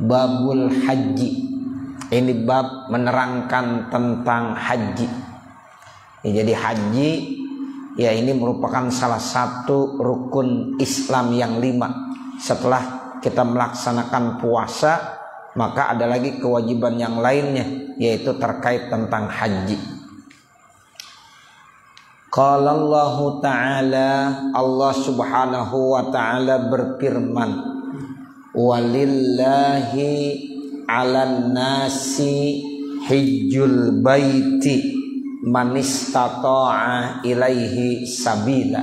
babul haji. Ini bab menerangkan tentang haji. Ya, jadi haji ya ini merupakan salah satu rukun Islam yang 5. Setelah kita melaksanakan puasa, maka ada lagi kewajiban yang lainnya, yaitu terkait tentang haji. Qala Allah Ta'ala, Allah Subhanahu wa Ta'ala berfirman, walillahi 'alan nasi hijjul baiti man istata'a ilaihi sabila.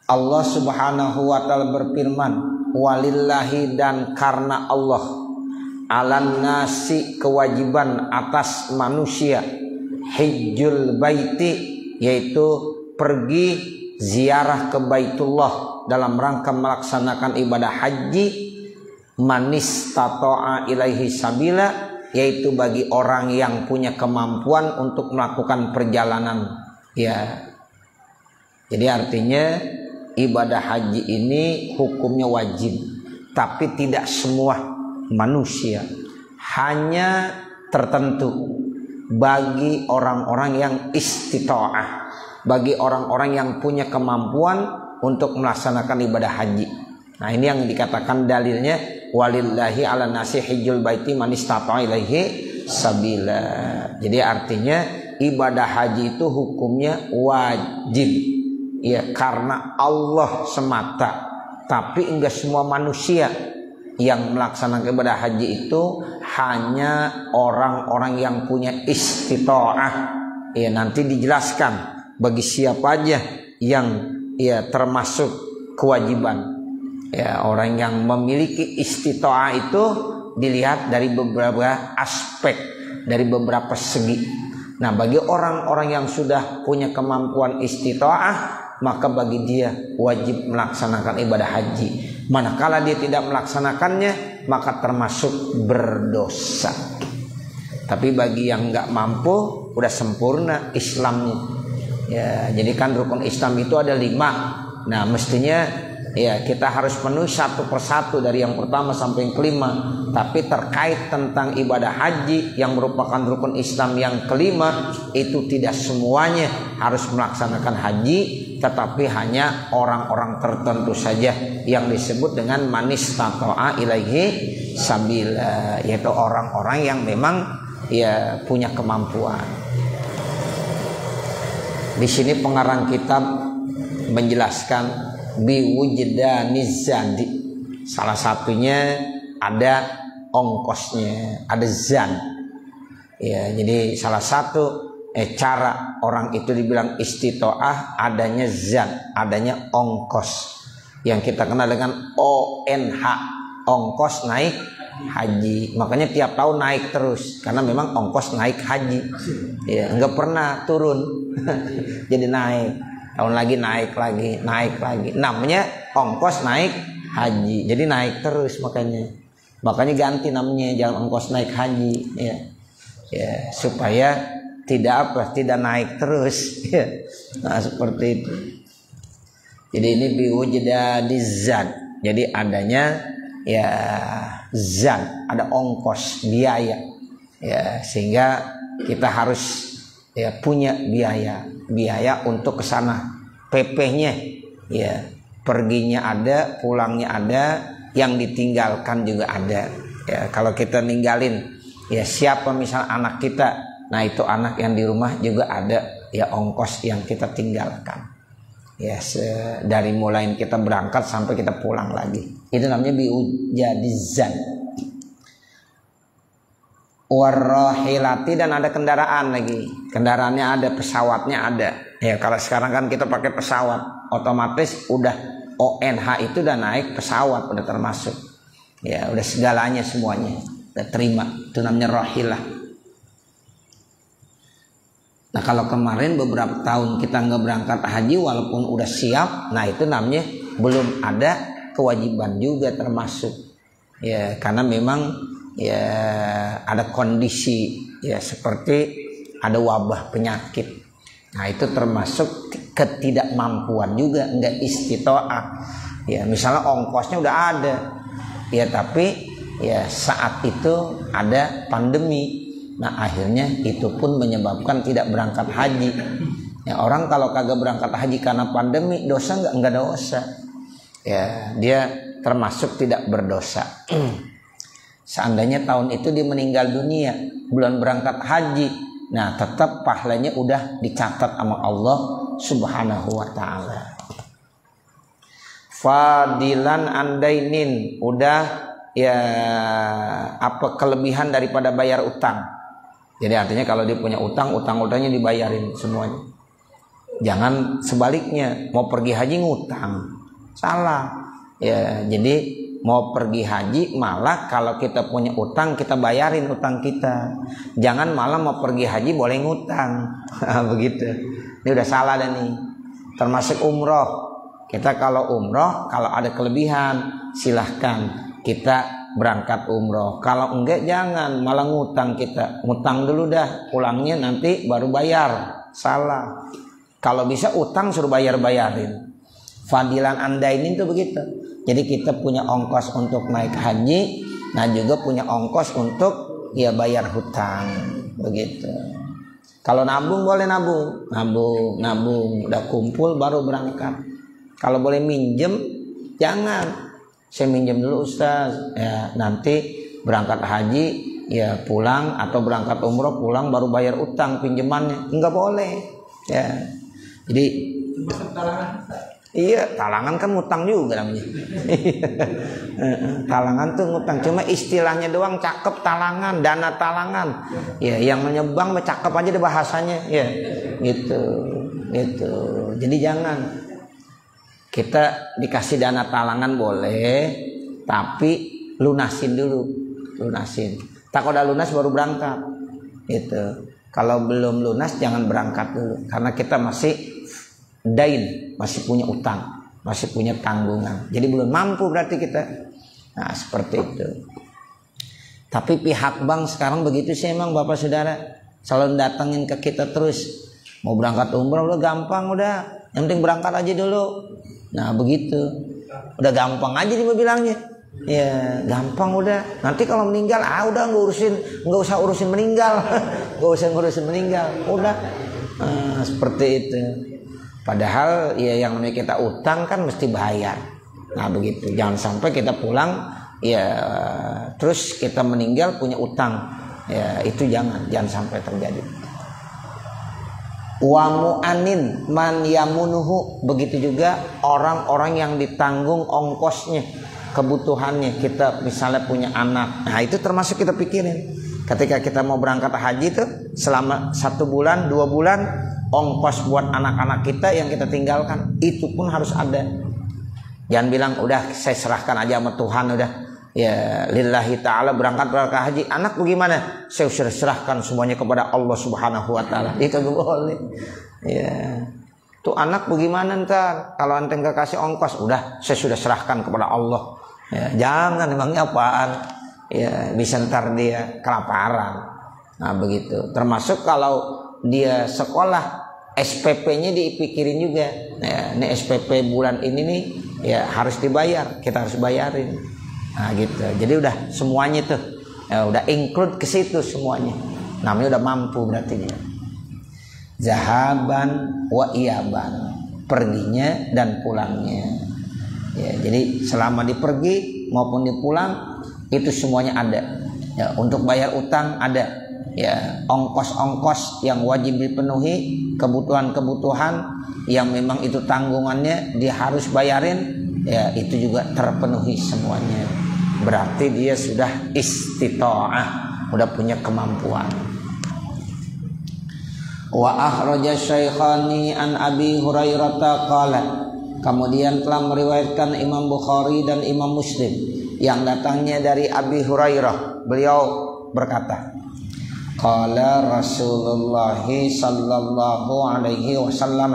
Allah Subhanahu wa Ta'ala berfirman, walillahi, dan karena Allah, 'alan nasi, kewajiban atas manusia, hijjul baiti, yaitu pergi ziarah ke Baitullah dalam rangka melaksanakan ibadah haji, manis tato'a ilaihi sabila, yaitu bagi orang yang punya kemampuan untuk melakukan perjalanan. Ya, jadi artinya ibadah haji ini hukumnya wajib, tapi tidak semua manusia, hanya tertentu. Bagi orang-orang yang istita'ah, bagi orang-orang yang punya kemampuan untuk melaksanakan ibadah haji. Nah, ini yang dikatakan dalilnya, walillahi 'alan nasi hijjul baiti man istata'a ilaihi sabila. Jadi artinya ibadah haji itu hukumnya wajib, ya, karena Allah semata. Tapi enggak semua manusia yang melaksanakan ibadah haji itu, hanya orang-orang yang punya istita'ah. Ya, nanti dijelaskan bagi siapa aja yang ya termasuk kewajiban. Ya, orang yang memiliki istita'ah itu dilihat dari beberapa aspek, dari beberapa segi. Nah, bagi orang-orang yang sudah punya kemampuan istita'ah, maka bagi dia wajib melaksanakan ibadah haji. Manakala dia tidak melaksanakannya, maka termasuk berdosa. Tapi bagi yang nggak mampu, udah sempurna Islamnya. Ya, jadi kan rukun Islam itu ada 5. Nah, mestinya ya kita harus penuhi satu persatu dari yang pertama sampai yang kelima. Tapi terkait tentang ibadah haji yang merupakan rukun Islam yang kelima, itu tidak semuanya harus melaksanakan haji, tetapi hanya orang-orang tertentu saja yang disebut dengan manis tato'a ilaihi sabila, yaitu orang-orang yang memang ya punya kemampuan. Di sini pengarang kitab menjelaskan biwujdaniz zandi. Salah satunya ada ongkosnya, ada zan. Ya, jadi salah satu cara orang itu dibilang istitoah adanya zan, adanya ongkos yang kita kenal dengan ONH, ongkos naik haji. Makanya tiap tahun naik terus karena memang ongkos naik haji. Ya, enggak pernah turun. Jadi naik. Tahun lagi naik lagi, naik lagi. Namanya ongkos naik haji. Jadi naik terus makanya. Makanya ganti namanya, jangan ongkos naik haji, ya. Ya, supaya tidak naik terus, ya. Nah, seperti itu. Jadi ini biwujdaniz zan. Jadi adanya ya zan, ada ongkos, biaya. Ya, sehingga kita harus ya punya biaya untuk ke sana. PP-nya ya, perginya ada, pulangnya ada, yang ditinggalkan juga ada. Ya, kalau kita ninggalin ya siapa misal anak kita, nah itu anak yang di rumah juga ada ya ongkos yang kita tinggalkan. Ya, dari mulai kita berangkat sampai kita pulang lagi. Itu namanya biwujdaniz. Warrohilati, dan ada kendaraan lagi. Kendaraannya ada, pesawatnya ada. Ya, kalau sekarang kan kita pakai pesawat, otomatis udah ONH itu udah naik pesawat, udah termasuk. Ya, udah segalanya semuanya udah terima. Itu namanya rohilah. Nah, kalau kemarin beberapa tahun kita nggak berangkat haji walaupun udah siap, nah itu namanya belum ada kewajiban juga termasuk. Ya, karena memang ya ada kondisi ya seperti ada wabah penyakit. Nah, itu termasuk ketidakmampuan juga, enggak istitoah. Ya, misalnya ongkosnya udah ada. Ya tapi ya saat itu ada pandemi. Nah akhirnya itu pun menyebabkan tidak berangkat haji. Ya, orang kalau kagak berangkat haji karena pandemi dosa enggak dosa. Ya dia termasuk tidak berdosa. Seandainya tahun itu dia meninggal dunia bulan berangkat haji, nah tetap pahalanya udah dicatat sama Allah Subhanahu wa taala. Fadilan andainin, udah ya apa kelebihan daripada bayar utang. Jadi artinya kalau dia punya utang-utangnya dibayarin semuanya. Jangan sebaliknya, mau pergi haji ngutang. Salah. Ya, jadi mau pergi haji malah kalau kita punya utang kita bayarin utang kita. Jangan malah mau pergi haji boleh ngutang. Begitu. Ini udah salah dah nih. Termasuk umroh. Kita kalau umroh kalau ada kelebihan silahkan kita berangkat umroh. Kalau enggak jangan malah ngutang kita. Ngutang dulu dah, pulangnya nanti baru bayar. Salah. Kalau bisa utang suruh bayarin. Fadilan andainin tuh begitu. Jadi kita punya ongkos untuk naik haji, nah juga punya ongkos untuk ya bayar hutang, begitu. Kalau nabung boleh nabung, udah kumpul baru berangkat. Kalau boleh minjem, jangan. Saya minjem dulu Ustaz, ya nanti berangkat haji ya pulang atau berangkat umroh pulang baru bayar utang pinjamannya, enggak boleh. Ya, jadi iya, talangan kan ngutang juga namanya. Talangan tuh ngutang, cuma istilahnya doang cakep talangan, dana talangan. Ya, yang menyebang cakep aja deh bahasanya, ya. Gitu. Jadi jangan kita dikasih dana talangan boleh, tapi lunasin dulu. Tak udah lunas baru berangkat. Gitu. Kalau belum lunas jangan berangkat dulu karena kita masih dain, masih punya utang, masih punya tanggungan. Jadi belum mampu berarti kita. Nah seperti itu. Tapi pihak bank sekarang begitu sih emang Bapak Saudara. Selalu datengin ke kita terus. Mau berangkat umroh udah gampang udah. Yang penting berangkat aja dulu. Nah begitu. Udah gampang aja dia bilangnya. Ya gampang udah. Nanti kalau meninggal udah nggak usah urusin meninggal. Nggak usah ngurusin meninggal. Udah. Nah, seperti itu. Padahal ya yang namanya kita utang kan mesti bayar. Nah begitu. Jangan sampai kita pulang ya terus kita meninggal punya utang. Ya itu jangan sampai terjadi. Wa mu'anin man yamunuhu, begitu juga orang-orang yang ditanggung ongkosnya, kebutuhannya. Kita misalnya punya anak. Nah itu termasuk kita pikirin. Ketika kita mau berangkat haji itu selama 1 bulan, 2 bulan ongkos buat anak-anak kita yang kita tinggalkan itu pun harus ada. Jangan bilang udah saya serahkan aja sama Tuhan udah ya lillahi ta'ala berangkat haji. Anak bagaimana? Saya sudah serahkan semuanya kepada Allah Subhanahu wa taala. Itu gak boleh. Ya. Tuh anak bagaimana ntar kalau ente enggak kasih ongkos, udah saya sudah serahkan kepada Allah. Ya, jangan, emangnya apaan? Ya bisa ntar dia kelaparan. Nah begitu. Termasuk kalau dia sekolah SPP-nya dipikirin juga. Ya, ini SPP bulan ini nih ya harus dibayar, kita harus bayarin. Nah gitu. Jadi udah semuanya tuh ya, udah include ke situ semuanya. Namanya udah mampu berarti dia. Zahaban wa iyaban, perginya dan pulangnya. Ya, jadi selama dipergi maupun dipulang itu semuanya ada. Ya, untuk bayar utang ada. Ya, ongkos-ongkos yang wajib dipenuhi, kebutuhan-kebutuhan yang memang itu tanggungannya dia harus bayarin, ya itu juga terpenuhi semuanya. Berarti dia sudah istita'ah, udah punya kemampuan. Wa akhraja Syaikhani an Abi Hurairah qala, kemudian telah meriwayatkan Imam Bukhari dan Imam Muslim yang datangnya dari Abi Hurairah, beliau berkata, qala Rasulullah sallallahu alaihi wasallam,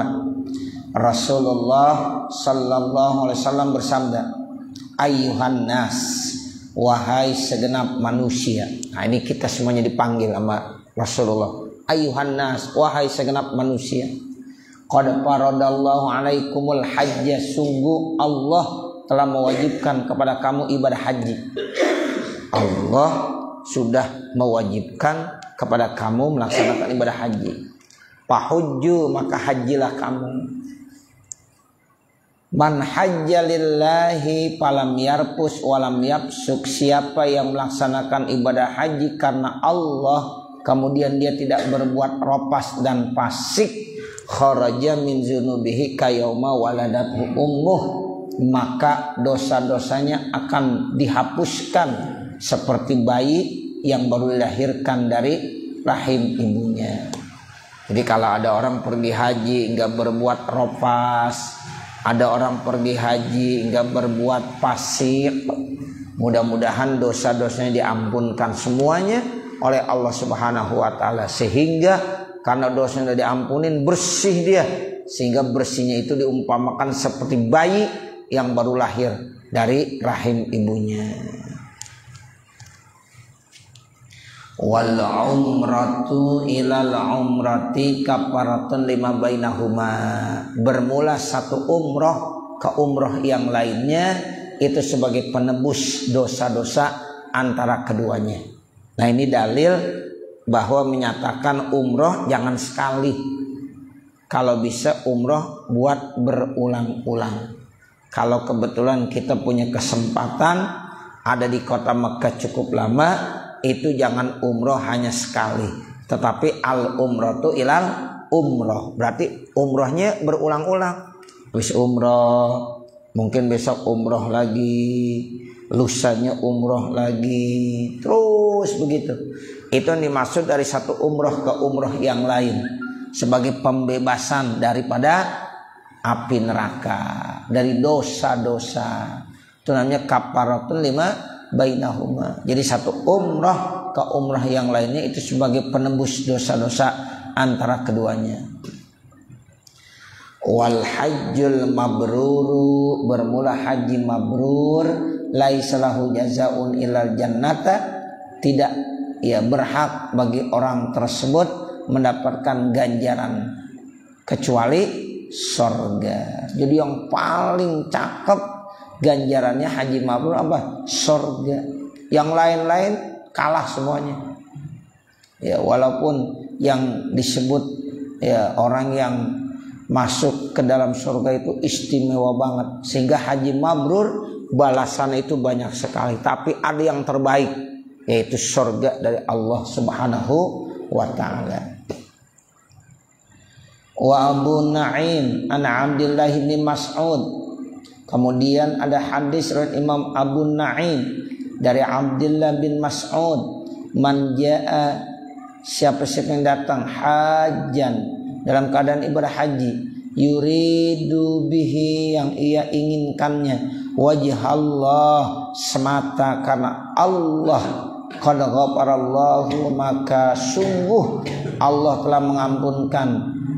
Rasulullah sallallahu alaihi wasallam bersabda, ayyuhan nas, wahai segenap manusia. Nah ini kita semuanya dipanggil sama Rasulullah. Ayyuhan nas, wahai segenap manusia. Qad faradallahu alaikumul hajja, sungguh Allah telah mewajibkan kepada kamu ibadah haji. Allah sudah mewajibkan kepada kamu melaksanakan ibadah haji. Fahujju, maka hajilah kamu. Man hajja lillahi falam yarfus walam yafsuk, siapa yang melaksanakan ibadah haji karena Allah kemudian dia tidak berbuat ropas dan fasik, kharaja min dzunubihi kayauma waladathu ummuh, maka dosa-dosanya akan dihapuskan seperti bayi yang baru dilahirkan dari rahim ibunya. Jadi kalau ada orang pergi haji enggak berbuat ropas, ada orang pergi haji enggak berbuat fasik, mudah-mudahan dosa-dosanya diampunkan semuanya oleh Allah Subhanahu wa taala, sehingga karena dosanya sudah diampunin bersih dia, sehingga bersihnya itu diumpamakan seperti bayi yang baru lahir dari rahim ibunya. Wal umratu ilal umrati kafaratun lima bainahuma, bermula satu umroh ke umroh yang lainnya itu sebagai penebus dosa-dosa antara keduanya. Nah ini dalil bahwa menyatakan umroh jangan sekali, kalau bisa umroh buat berulang-ulang. Kalau kebetulan kita punya kesempatan ada di kota Mekah cukup lama, itu jangan umroh hanya sekali, tetapi al umroh tu ilal umroh, berarti umrohnya berulang-ulang. Habis umroh mungkin besok umroh lagi, lusanya umroh lagi, terus begitu. Itu yang dimaksud dari satu umroh ke umroh yang lain, sebagai pembebasan daripada api neraka, dari dosa-dosa. Itu namanya kafaratun lima bainahuma. Jadi satu umroh ke umroh yang lainnya itu sebagai penebus dosa-dosa antara keduanya. Wal hajjul mabruru, bermula haji mabrur, laisa lahu jazaun ilal jannata, tidak berhak bagi orang tersebut mendapatkan ganjaran kecuali sorga. Jadi yang paling cakep ganjarannya haji mabrur apa? Sorga. Yang lain-lain kalah semuanya. Ya walaupun yang disebut orang yang masuk ke dalam surga itu istimewa banget, sehingga haji mabrur balasannya itu banyak sekali, tapi ada yang terbaik yaitu surga dari Allah Subhanahu wa taala. Wa Abu Na'im an Abdullah bin Mas'ud, kemudian ada hadis riwayat Imam Abu Na'im dari Abdullah bin Mas'ud, man jaa, siapa yang datang hajan dalam keadaan ibadah haji, yuridu bihi, yang ia inginkannya wajh Allah, semata karena Allah, qad ghafarallahu, maka sungguh Allah telah mengampunkan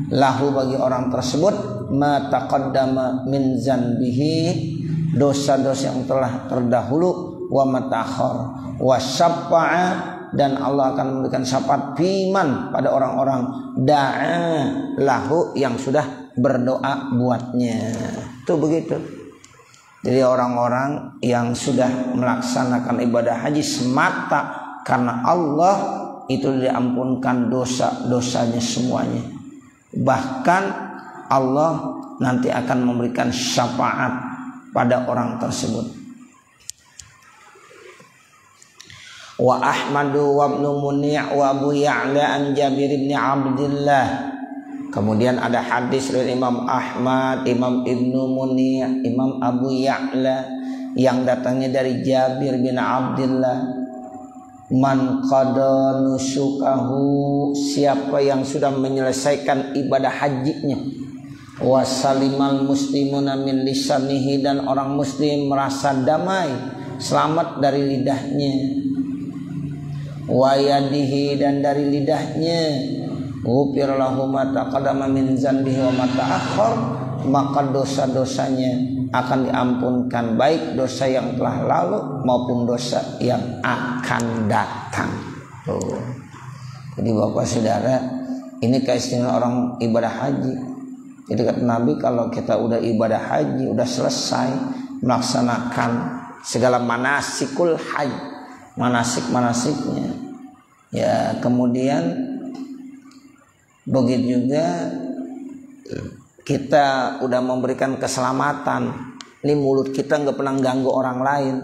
lahu bagi orang tersebut ma taqaddama min zanbihi, dosa-dosa yang telah terdahulu, wa matakhir, wa syaffa'a, dan Allah akan memberikan syafaat fiman pada orang-orang da'a lahu, yang sudah berdoa buatnya. Itu begitu. Jadi orang-orang yang sudah melaksanakan ibadah haji semata karena Allah itu diampunkan dosa-dosanya semuanya. Bahkan Allah nanti akan memberikan syafaat pada orang tersebut. Wa Ahmadu wa Ibnu Muni' wa Abu Ya'la an Jabir bin Abdullah. Kemudian ada hadis dari Imam Ahmad, Imam Ibnu Muni', Imam Abu Ya'la yang datangnya dari Jabir bin Abdullah. Man qada nusukahu, siapa yang sudah menyelesaikan ibadah hajinya, wa salimal muslimuna min lisanihi, dan orang muslim merasa damai, selamat dari lidahnya, wa yadihi, dan dari lidahnya, ghufir lahu ma taqaddama min dzanbihi wa ma ta'akhkhar, maka dosa-dosanya akan diampunkan, baik dosa yang telah lalu maupun dosa yang akan datang. Jadi Bapak Saudara, ini keistimewaan orang ibadah haji. Jadi kata Nabi, kalau kita udah ibadah haji udah selesai, melaksanakan segala manasikul haji, manasik-manasiknya. Ya, kemudian begitu juga kita udah memberikan keselamatan. Ini mulut kita nggak pernah ganggu orang lain,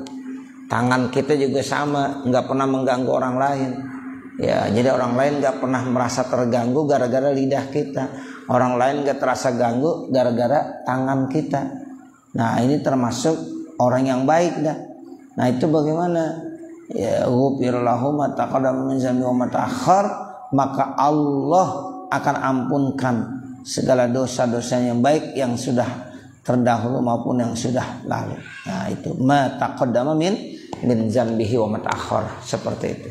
tangan kita juga sama, nggak pernah mengganggu orang lain. Ya, jadi orang lain nggak pernah merasa terganggu gara-gara lidah kita. Orang lain nggak terasa ganggu gara-gara tangan kita. Nah, ini termasuk orang yang baik dah. Nah, itu bagaimana? Ya, ghufirallahu ma taqaddama min dzambi wa ma ta'akhkhar, maka Allah akan ampunkan segala dosa-dosa yang baik yang sudah terdahulu maupun yang sudah lalu. Nah, itu ma taqaddama min dzambihi wa ma ta'akhkhar, seperti itu.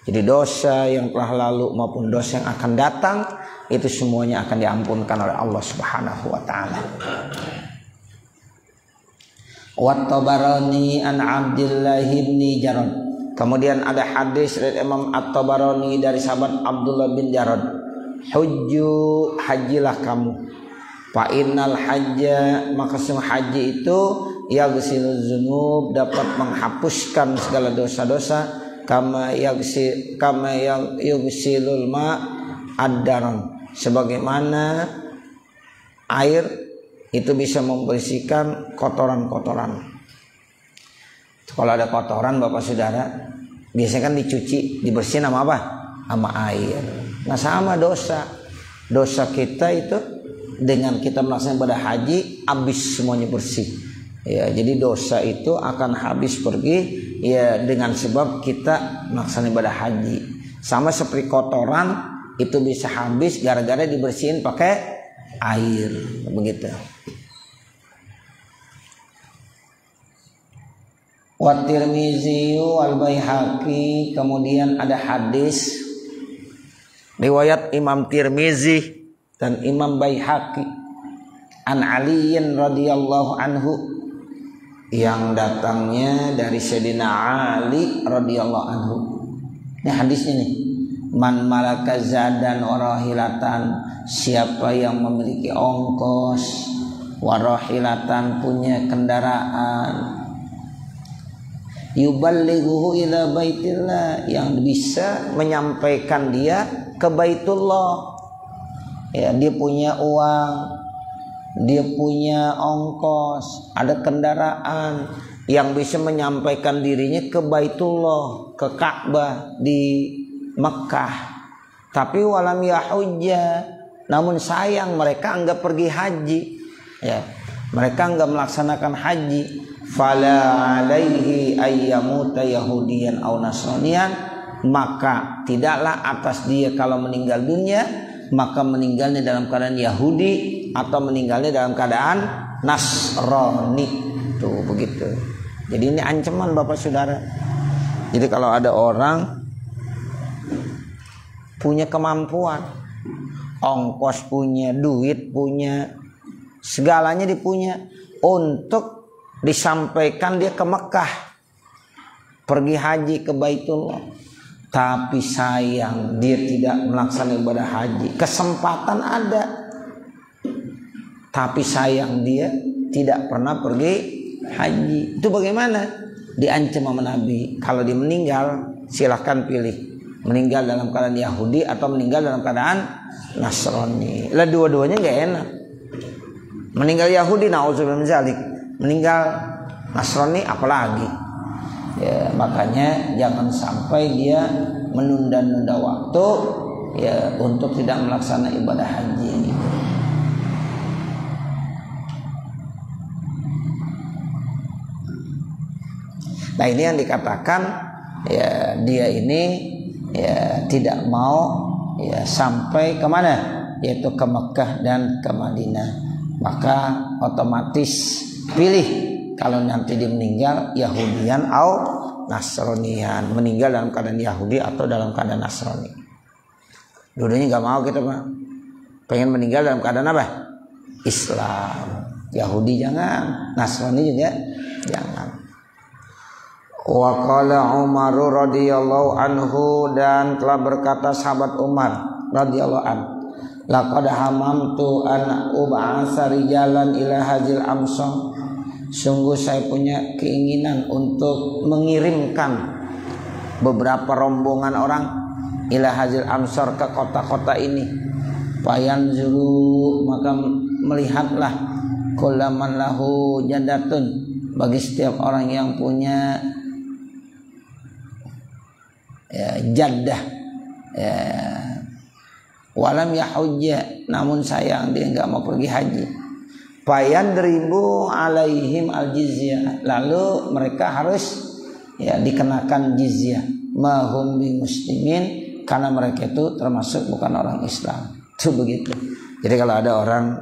Jadi dosa yang telah lalu maupun dosa yang akan datang itu semuanya akan diampunkan oleh Allah Subhanahu wa taala. Wa Tabarani an Abdullah bin Jarad. Kemudian ada hadis dari Imam At-Tabarani dari sahabat Abdullah bin Jarad. Hujju, hajilah kamu. Fa innal hajja, maka haji itu yaghsiluz dzunub, dapat menghapuskan segala dosa-dosa, kama yaghsilul ma ad-daran, sebagaimana air itu bisa membersihkan kotoran-kotoran. Kalau ada kotoran Bapak Saudara, biasanya kan dicuci, dibersihin sama apa? Sama air. Nah, sama dosa. Dosa kita itu dengan kita melaksanakan ibadah haji habis semuanya bersih. Ya, jadi dosa itu akan habis pergi ya dengan sebab kita melaksanakan ibadah haji. Sama seperti kotoran itu bisa habis gara-gara dibersihin pakai air, begitu. Wa Tirmizi wal Baihaqi, kemudian ada hadis riwayat Imam Tirmizi dan Imam Baihaqi an Aliyin radhiyallahu anhu, yang datangnya dari Sayyidina Ali radhiyallahu anhu. Ini hadisnya nih. Man malaka zadan warahilatan, siapa yang memiliki ongkos, warahilatan punya kendaraan, yuballighuhu ila baitillah, yang bisa menyampaikan dia ke Baitullah. Ya, dia punya uang, dia punya ongkos, ada kendaraan yang bisa menyampaikan dirinya ke Baitullah, ke Ka'bah di Mekah. Tapi walam yahujja, namun sayang mereka enggak pergi haji. Ya, mereka enggak melaksanakan haji. Fala alaihi ayyamuta yahudiyan aw nasraniyan, maka tidaklah atas dia kalau meninggal dunia, maka meninggalnya dalam keadaan Yahudi atau meninggalnya dalam keadaan Nasrani. Tuh begitu. Jadi ini ancaman Bapak Saudara. Jadi kalau ada orang punya kemampuan, ongkos punya, duit punya, segalanya dipunya untuk disampaikan dia ke Mekah, pergi haji ke Baitullah, tapi sayang dia tidak melaksanakan ibadah haji. Kesempatan ada, tapi sayang dia tidak pernah pergi haji. Itu bagaimana? Diancam sama Nabi, kalau dia meninggal silahkan pilih, meninggal dalam keadaan Yahudi atau meninggal dalam keadaan Nasrani. Lah dua-duanya gak enak. Meninggal Yahudi na'udzubillah min dzalik, meninggal Nasrani apalagi. Ya, makanya jangan sampai dia menunda-nunda waktu ya untuk tidak melaksanakan ibadah haji. Nah, ini yang dikatakan ya dia ini ya tidak mau ya sampai kemana, yaitu ke Mekah dan ke Madinah. Maka otomatis pilih kalau nanti dia meninggal Yahudian atau Nasranian, meninggal dalam keadaan Yahudi atau dalam keadaan Nasrani. Dua-duanya nggak mau kita, Pak. Pengen meninggal dalam keadaan apa? Islam. Yahudi jangan, Nasrani juga jangan. Wa qala Umar radhiyallahu anhu, dan telah berkata sahabat Umar radhiyallahu anhu, laqad hamamtu an ub'atsa rijalan ila hadzal amsar, sungguh saya punya keinginan untuk mengirimkan beberapa rombongan orang ila hazil amsar ke kota-kota ini. Fayanzuru, maka melihatlah kullaman lahu jadatun, bagi setiap orang yang punya jaddah, walam yahujja, namun sayang dia enggak mau pergi haji. Fayandribu alaihim aljizyah, lalu mereka harus dikenakan jizyah. Mahum bi muslimin, karena mereka itu termasuk bukan orang Islam. Itu begitu. Jadi kalau ada orang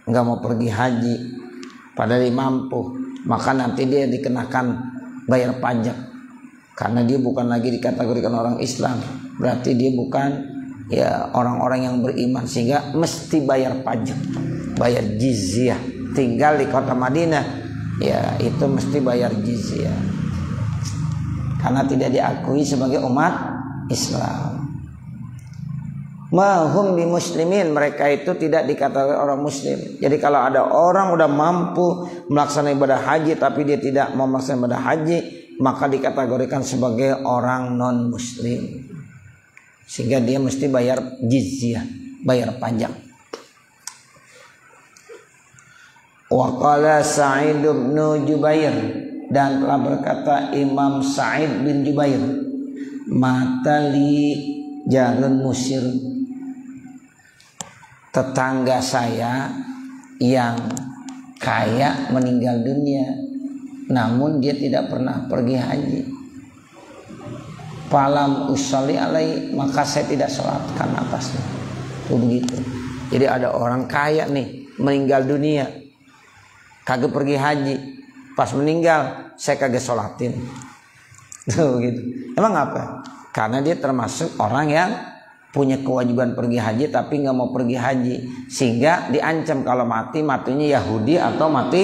enggak mau pergi haji padahal dia mampu, maka nanti dia dikenakan bayar pajak karena dia bukan lagi dikategorikan orang Islam. Berarti dia bukan orang-orang yang beriman, sehingga mesti bayar pajak, bayar jizyah. Tinggal di kota Madinah itu mesti bayar jizyah karena tidak diakui sebagai umat Islam. Mahum bi muslimin, mereka itu tidak dikatakan orang muslim. Jadi kalau ada orang udah mampu melaksanakan ibadah haji tapi dia tidak mau melaksanakan ibadah haji, maka dikategorikan sebagai orang non muslim, sehingga dia mesti bayar jizyah, bayar pajak. Wa qala Sa'id bin Jubair, dan telah berkata Imam Sa'id bin Jubair, matali jarun musir, tetangga saya yang kaya meninggal dunia namun dia tidak pernah pergi haji. Falam usolli alai, maka saya tidak sholatkan atasnya. Itu begitu. Jadi ada orang kaya nih meninggal dunia, kagak pergi haji, pas meninggal saya kagak sholatin. Tuh gitu. Emang apa? Karena dia termasuk orang yang punya kewajiban pergi haji tapi nggak mau pergi haji, sehingga diancam kalau mati matinya Yahudi atau mati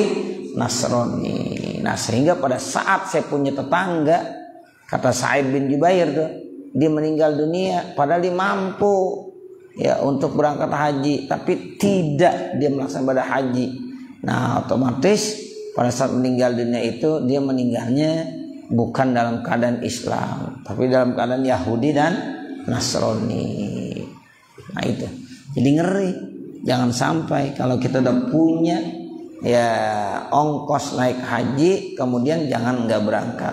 Nasrani. Nah sehingga pada saat saya punya tetangga, kata Sa'id bin Jubair tuh, dia meninggal dunia padahal dia mampu untuk berangkat haji tapi tidak dia melaksanakan ibadah haji. Nah otomatis pada saat meninggal dunia itu dia meninggalnya bukan dalam keadaan Islam tapi dalam keadaan Yahudi dan Nasrani. Nah itu jadi ngeri. Jangan sampai kalau kita udah punya ongkos naik haji kemudian jangan nggak berangkat.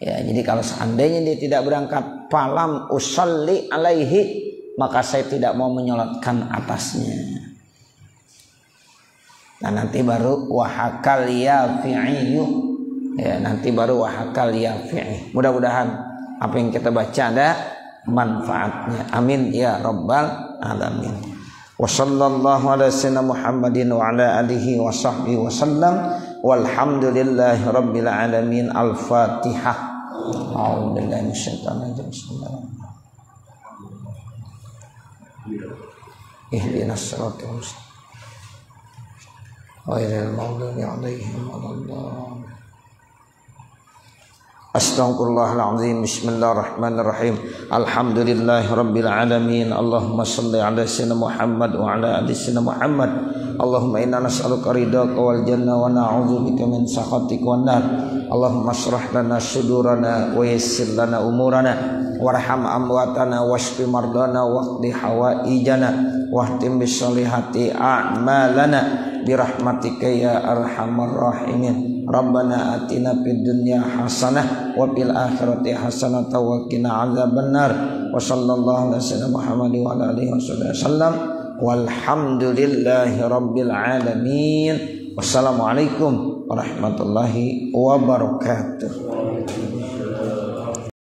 Jadi kalau seandainya dia tidak berangkat, falam usolli alaihi, maka saya tidak mau menyolatkan atasnya. Nah nanti baru wahakal yafi'i, nanti baru wahakal yafi'i. Mudah-mudahan apa yang kita baca ada manfaatnya. Amin ya rabbal alamin. Wa sallallahu ala sayyidina Muhammadin wa ala alihi wa sahbihi wa sallam. Walhamdulillahi rabbil alamin. Al-Fatihah. A'udzu billahi minasyaitonir rajim. Bismillahirrahmanirrahim. Ihdinas siratal mustaqim. Ghairil maghdubi 'alaihim waladdallin. Astaghfirullahaladzim. Bismillahirrahmanirrahim. Alhamdulillahi rabbil alamin. Allahumma salli ala sayyidina Muhammad wa ala ali sayyidina Muhammad. Allahumma inna nas'aluka ridhaka wal jannah wa na'udzubika min sakhatika wan nar. Allahumma shrah lana sudurana wa yassir lana umurana warham amwatana washfi mardana waqdi hawaijana wahtim bisolihati a'malana birahmatika ya arhamar rahimin. Rabbana atina fid dunya hasanah wa fil akhirati hasanah wa qina adzabannar. Wa sallallahu ala sayyidina Muhammad wa ala alihi wasallam. Walhamdulillahi rabbil alamin. Wassalamualaikum warahmatullahi wabarakatuh.